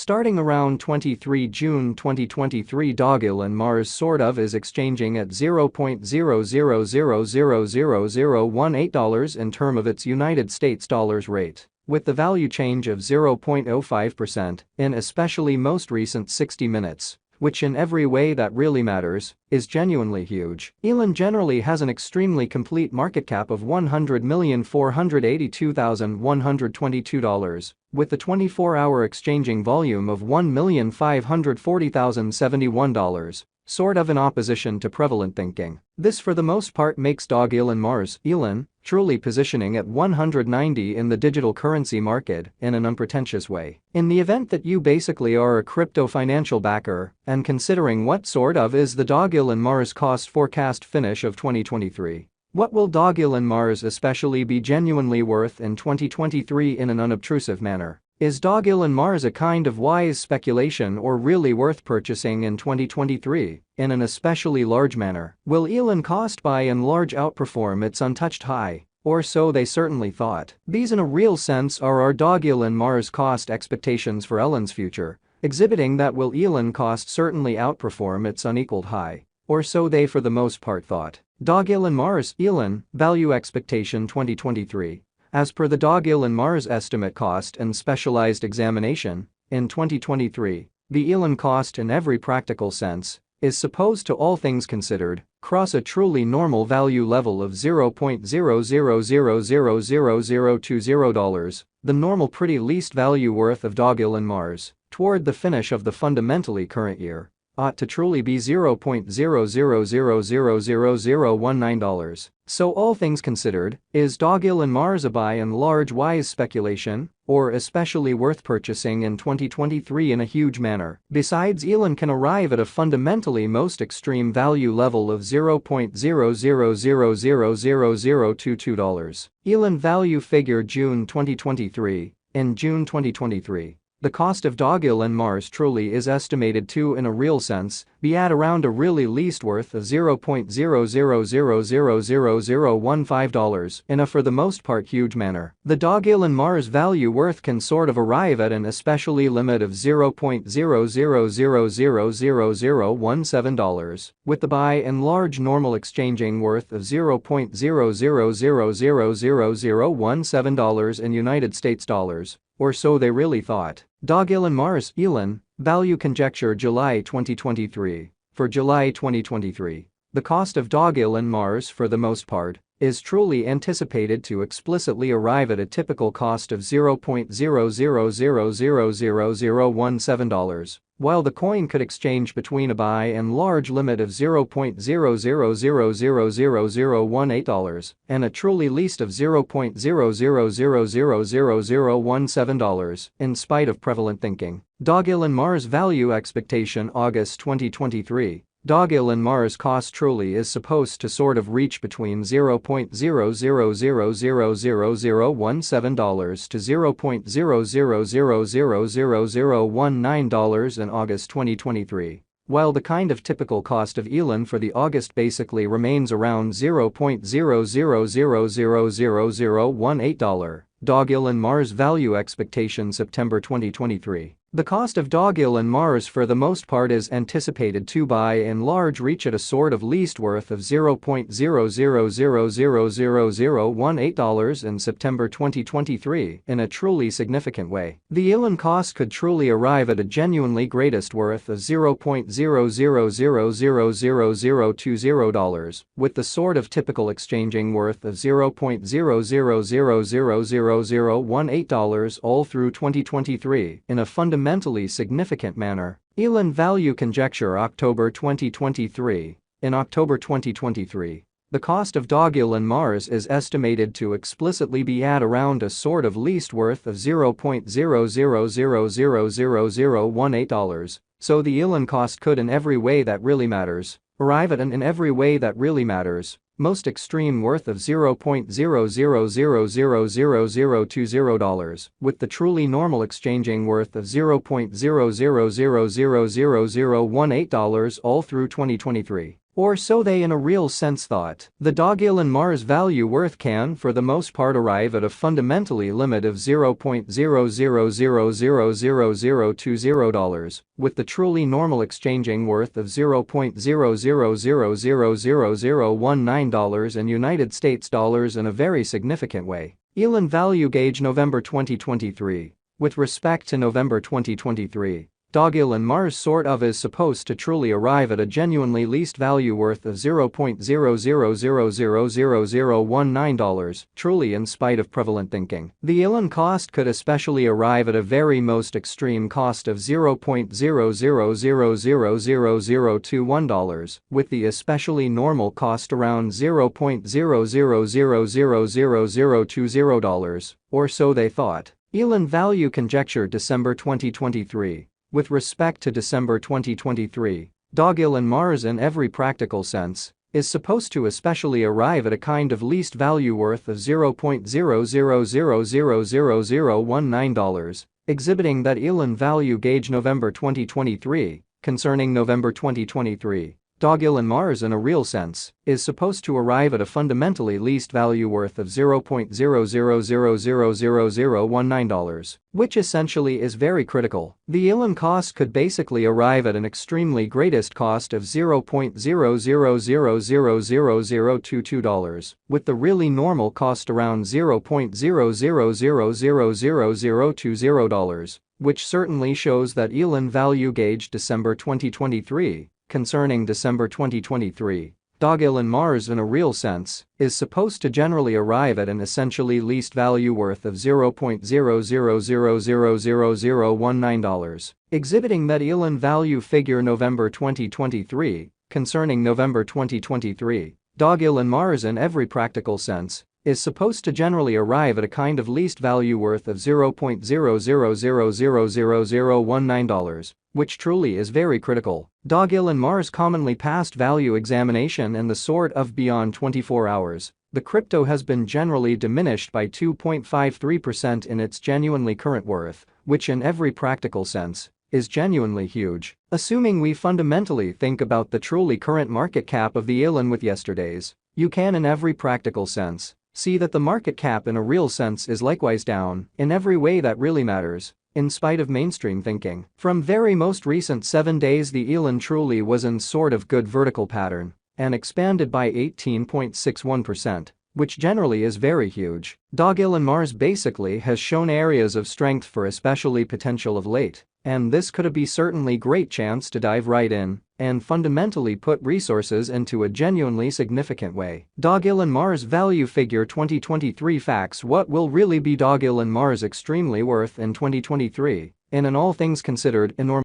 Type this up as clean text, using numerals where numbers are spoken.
Starting around 23 June 2023, Dogelon Mars sort of is exchanging at $0.00000018 in term of its United States dollars rate, with the value change of 0.05% in especially most recent 60 minutes. Which in every way that really matters, is genuinely huge. Elon generally has an extremely complete market cap of $100,482,122, with the 24-hour exchanging volume of $1,540,071, sort of in opposition to prevalent thinking. This for the most part makes Dogelon Mars, Elon, truly positioning at 190 in the digital currency market in an unpretentious way. In the event that you basically are a crypto financial backer and considering what sort of is the Dogelon Mars cost forecast finish of 2023. What will Dogelon Mars especially be genuinely worth in 2023 in an unobtrusive manner? Is Dogelon Mars a kind of wise speculation or really worth purchasing in 2023 in an especially large manner? Will Elon cost by and large outperform its untouched high? Or so they certainly thought. These in a real sense are our Dogelon Mars cost expectations for Elon's future, exhibiting that will Elon cost certainly outperform its unequaled high? Or so they for the most part thought. Dogelon Mars, Elon, value expectation 2023. As per the Dogelon Mars estimate cost and specialized examination, in 2023, the Elon cost in every practical sense is supposed to, all things considered, cross a truly normal value level of $0.00000020, the normal pretty least value worth of Dogelon Mars, toward the finish of the fundamentally current year, ought to truly be $0.00000019. So all things considered, is Dogelon Mars a by and large wise speculation, or especially worth purchasing in 2023 in a huge manner? Besides, Elon can arrive at a fundamentally most extreme value level of $0.00000022. Elon value figure June 2023. In June 2023, the cost of Dogelon Mars truly is estimated to, in a real sense, be at around a really least worth of $0.00000015 in a for the most part huge manner. The Dogelon Mars value worth can sort of arrive at an especially limit of $0.00000017, with the by and large normal exchanging worth of $0.00000017 in United States dollars. Or so they really thought. Dogelon Mars, Elon, value conjecture July 2023. For July 2023, the cost of Dogelon Mars for the most part is truly anticipated to explicitly arrive at a typical cost of $0.00000017, while the coin could exchange between a by and large limit of $0.00000018 and a truly least of $0.00000017, in spite of prevalent thinking. Dogelon Mars value expectation August 2023. Dogelon Mars cost truly is supposed to sort of reach between $0.00000017 to $0.00000019 in August 2023, while the kind of typical cost of Elon for the August basically remains around $0.00000018. Dogelon Mars value expectation September 2023. The cost of Dogelon Mars for the most part is anticipated to by and large reach at a sort of least worth of $0.00000018 in September 2023 in a truly significant way. The Elon cost could truly arrive at a genuinely greatest worth of $0.00000020, with the sort of typical exchanging worth of $0.00000018 all through 2023 in a fundamentally significant manner. Elon value conjecture October 2023. In October 2023, the cost of Dogelon Mars is estimated to explicitly be at around a sort of least worth of $0.00000018, so the Elon cost could in every way that really matters arrive at an in every way that really matters most extreme worth of $0.00000020, with the truly normal exchanging worth of $0.00000018 all through 2023. Or so they in a real sense thought. The Dogelon Mars value worth can for the most part arrive at a fundamentally limit of $0.00000020, with the truly normal exchanging worth of $0.00000019 in United States dollars in a very significant way. Elon value gauge November 2023. With respect to November 2023, Dogelon Mars sort of is supposed to truly arrive at a genuinely least value worth of $0.00000019, truly in spite of prevalent thinking. The Elon cost could especially arrive at a very most extreme cost of $0.00000021, with the especially normal cost around $0.00000020, or so they thought. Elon value conjecture December 2023. With respect to December 2023, Dogelon Mars in every practical sense is supposed to especially arrive at a kind of least value worth of $0.00000019, exhibiting that Elon value gauge November 2023. Concerning November 2023, Dogelon Mars in a real sense is supposed to arrive at a fundamentally least value worth of $0.00000019, which essentially is very critical. The Elon cost could basically arrive at an extremely greatest cost of $0.00000022, with the really normal cost around $0.00000020, which certainly shows that Elon value gauge December 2023. Concerning December 2023, Dogelon Mars in a real sense is supposed to generally arrive at an essentially least value worth of $0.00000019, exhibiting that Elon value figure November 2023. Concerning November 2023, Dogelon Mars in every practical sense is supposed to generally arrive at a kind of least value worth of $0.00000019, which truly is very critical. Dogelon Mars commonly passed value examination in the sort of beyond 24 hours. The crypto has been generally diminished by 2.53% in its genuinely current worth, which in every practical sense is genuinely huge. Assuming we fundamentally think about the truly current market cap of the Elon with yesterday's, you can in every practical sense see that the market cap in a real sense is likewise down in every way that really matters. In spite of mainstream thinking, from very most recent 7 days the Elon truly was in sort of good vertical pattern and expanded by 18.61%, which generally is very huge. Dogelon Mars basically has shown areas of strength for especially potential of late, and this could be certainly great chance to dive right in and fundamentally put resources into a genuinely significant way. Dogelon Mars value figure 2023 facts. What will really be Dogelon Mars extremely worth in 2023? In an all things considered enormous